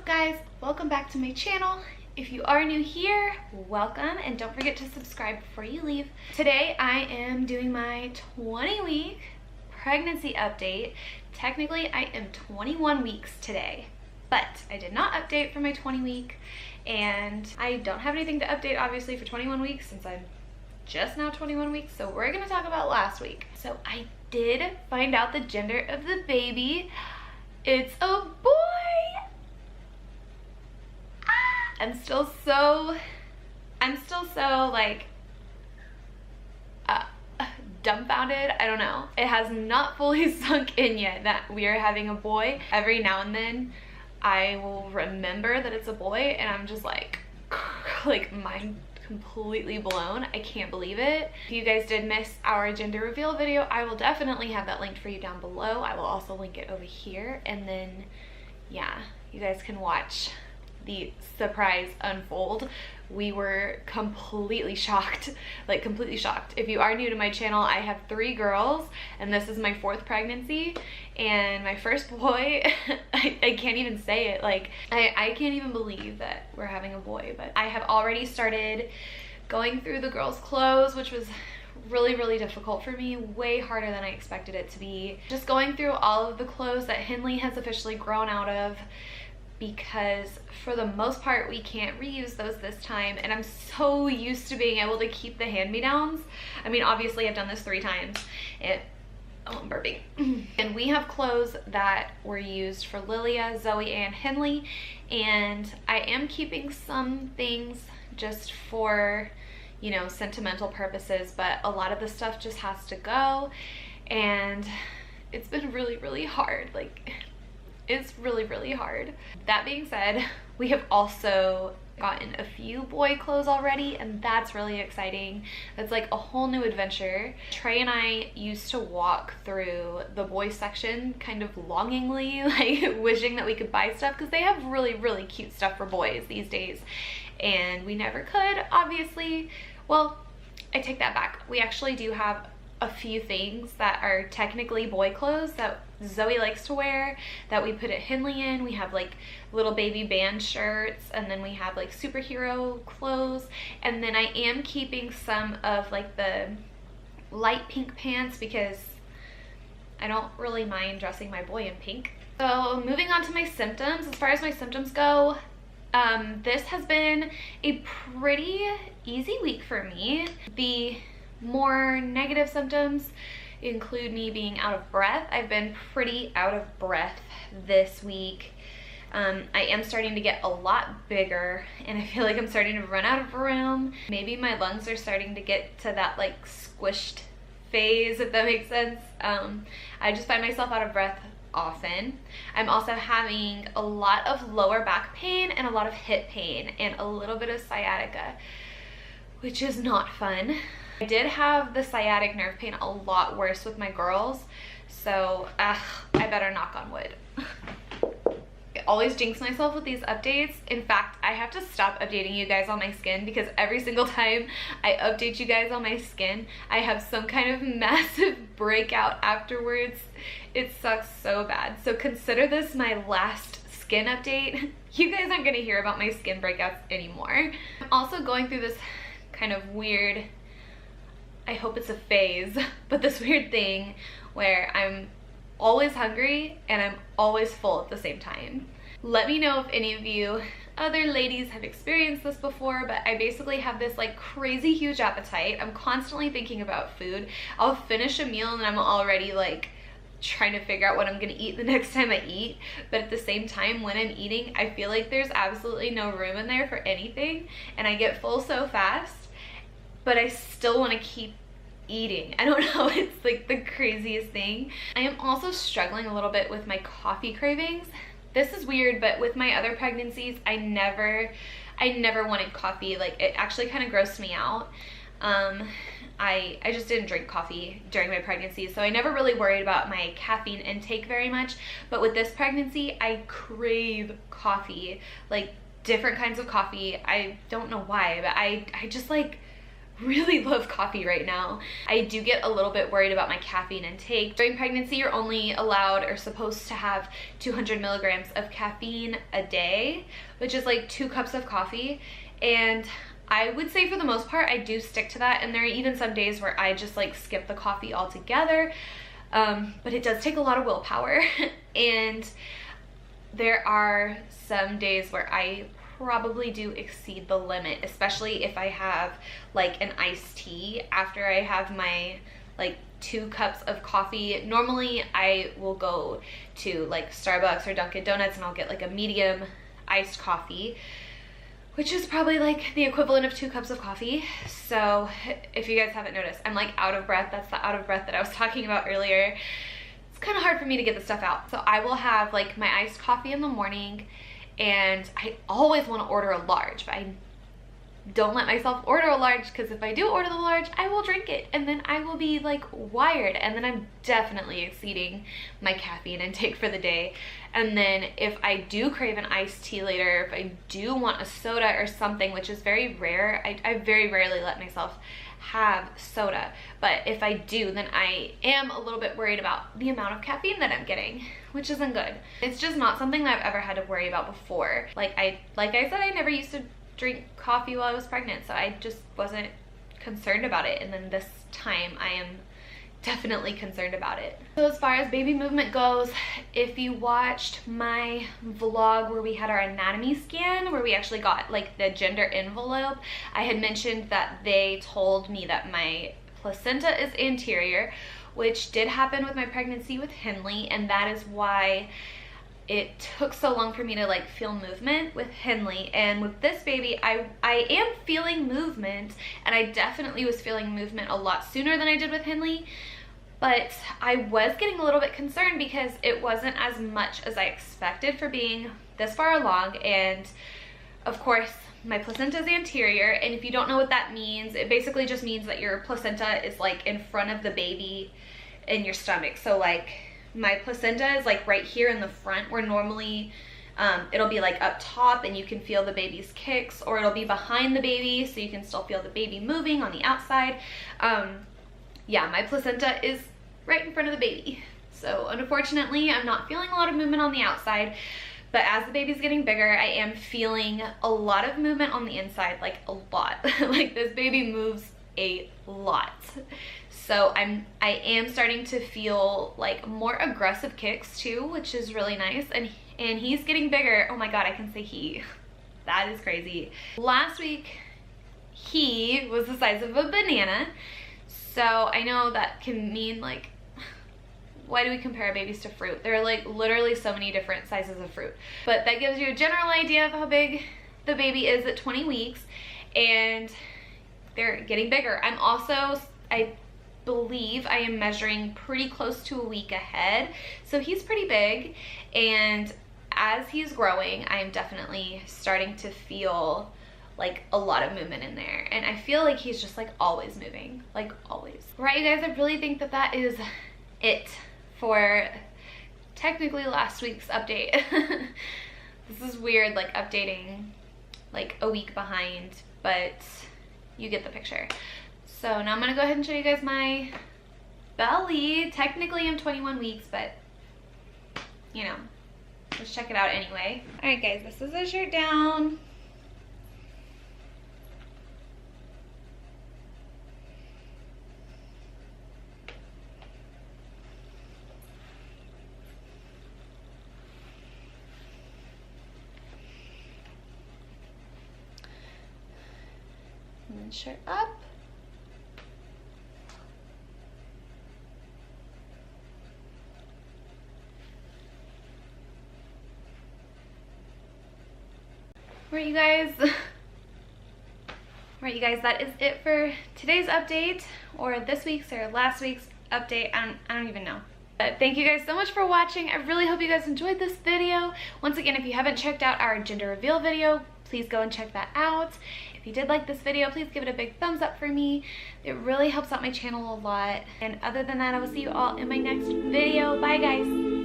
guys? Welcome back to my channel. If you are new here, welcome, and don't forget to subscribe before you leave. Today I am doing my 20-week pregnancy update. Technically I am 21 weeks today, but I did not update for my 20-week, and I don't have anything to update obviously for 21 weeks since I'm just now 21 weeks, so we're gonna talk about last week. So I did find out the gender of the baby. It's a boy! I'm still so like dumbfounded. I don't know. It has not fully sunk in yet that we are having a boy. Every now and then I will remember that it's a boy and I'm just like mind completely blown. I can't believe it. If you guys did miss our gender reveal video, I will definitely have that linked for you down below. I will also link it over here, and then yeah, you guys can watch the surprise unfold. We were completely shocked, like completely shocked. If you are new to my channel, I have 3 girls and this is my 4th pregnancy, and my first boy, I can't even say it, like I can't even believe that we're having a boy. But I have already started going through the girls' clothes, which was really difficult for me, way harder than I expected it to be. Just going through all of the clothes that Henley has officially grown out of, because for the most part we can't reuse those this time, and I'm so used to being able to keep the hand-me-downs. I mean, obviously I've done this 3 times. I'm burping. And we have clothes that were used for Lilia, Zoe, and Henley, and I am keeping some things just for, you know, sentimental purposes, but a lot of the stuff just has to go, and it's been really hard. Like, it's really hard. That being said, we have also gotten a few boy clothes already, and that's really exciting. That's like a whole new adventure. Trey and I used to walk through the boy section kind of longingly, like wishing that we could buy stuff, because they have really cute stuff for boys these days, and we never could, obviously. Well, I take that back. We actually do have a few things that are technically boy clothes that Zoe likes to wear that we put at Henley in. We have like little baby band shirts, and then we have like superhero clothes, and then I am keeping some of like the light pink pants because I don't really mind dressing my boy in pink. So moving on to my symptoms. As far as my symptoms go, this has been a pretty easy week for me. The more negative symptoms include me being out of breath. I've been pretty out of breath this week. I am starting to get a lot bigger, and I feel like I'm starting to run out of room. Maybe my lungs are starting to get to that like squished phase, if that makes sense. I just find myself out of breath often. I'm also having a lot of lower back pain and a lot of hip pain and a little bit of sciatica, which is not fun. I did have the sciatic nerve pain a lot worse with my girls, so I better knock on wood. I always jinx myself with these updates. In fact, I have to stop updating you guys on my skin, because every single time I update you guys on my skin, I have some kind of massive breakout afterwards. It sucks so bad. So consider this my last skin update. You guys aren't gonna hear about my skin breakouts anymore. I'm also going through this kind of weird, I hope it's a phase, but this weird thing where I'm always hungry and I'm always full at the same time. Let me know if any of you other ladies have experienced this before, but I basically have this like crazy huge appetite. I'm constantly thinking about food. I'll finish a meal and I'm already like trying to figure out what I'm gonna eat the next time I eat, but at the same time when I'm eating, I feel like there's absolutely no room in there for anything, and I get full so fast, but I still want to keep eating. I don't know, it's like the craziest thing. I am also struggling a little bit with my coffee cravings. This is weird, but with my other pregnancies, I never wanted coffee. Like, it actually kind of grossed me out. I just didn't drink coffee during my pregnancy, so I never really worried about my caffeine intake very much. But with this pregnancy, I crave coffee, like different kinds of coffee. I don't know why, but I just like really love coffee right now. I do get a little bit worried about my caffeine intake. During pregnancy, you're only allowed or supposed to have 200 milligrams of caffeine a day, which is like 2 cups of coffee. And I would say for the most part, I do stick to that. And there are even some days where I just like skip the coffee altogether. But it does take a lot of willpower. And there are some days where I probably do exceed the limit, especially if I have like an iced tea after I have my like 2 cups of coffee. Normally I will go to like Starbucks or Dunkin' Donuts and I'll get like a medium iced coffee, which is probably like the equivalent of 2 cups of coffee. So if you guys haven't noticed, I'm like out of breath. That's the out of breath that I was talking about earlier. It's kind of hard for me to get the stuff out. So I will have like my iced coffee in the morning, and I always want to order a large, but I don't let myself order a large, because if I do order the large, I will drink it and then I will be like wired, and then I'm definitely exceeding my caffeine intake for the day. And then if I do crave an iced tea later, if I do want a soda or something, which is very rare, I very rarely let myself have soda, but if I do, then I am a little bit worried about the amount of caffeine that I'm getting, which isn't good. It's just not something that I've ever had to worry about before. Like I said, I never used to drink coffee while I was pregnant, so I just wasn't concerned about it. And then this time I am definitely concerned about it. So as far as baby movement goes, if you watched my vlog where we had our anatomy scan, where we actually got like the gender envelope, I had mentioned that they told me that my placenta is anterior, which did happen with my pregnancy with Henley, and that is why it took so long for me to like feel movement with Henley. And with this baby, I am feeling movement, and I definitely was feeling movement a lot sooner than I did with Henley. But I was getting a little bit concerned because it wasn't as much as I expected for being this far along. And of course, my placenta is anterior, and if you don't know what that means, it basically just means that your placenta is like in front of the baby in your stomach. So like my placenta is like right here in the front, where normally it'll be like up top and you can feel the baby's kicks, or it'll be behind the baby so you can still feel the baby moving on the outside. Yeah, my placenta is right in front of the baby. So unfortunately, I'm not feeling a lot of movement on the outside, but as the baby's getting bigger, I am feeling a lot of movement on the inside, like a lot. Like this baby moves a lot. So I am starting to feel like more aggressive kicks too, which is really nice. And he's getting bigger. Oh my God, I can say he. That is crazy. Last week, he was the size of a banana. So I know that can mean like, why do we compare our babies to fruit? There are like literally so many different sizes of fruit. But that gives you a general idea of how big the baby is at 20 weeks. And they're getting bigger. I'm also, I believe I am measuring pretty close to a week ahead. So he's pretty big. And as he's growing, I am definitely starting to feel like a lot of movement in there, and I feel like he's just like always moving, like always. Right, you guys, I really think that that is it for technically last week's update. This is weird, like updating like a week behind, but you get the picture. So now I'm gonna go ahead and show you guys my belly. Technically I'm 21 weeks, but you know, let's check it out anyway. All right guys, this is the shirt down. And then shirt up. Alright, you guys, that is it for today's update, or this week's or last week's update. I don't even know. But thank you guys so much for watching. I really hope you guys enjoyed this video. Once again, if you haven't checked out our gender reveal video, please go and check that out. If you did like this video, please give it a big thumbs up for me. It really helps out my channel a lot. And other than that, I will see you all in my next video. Bye guys.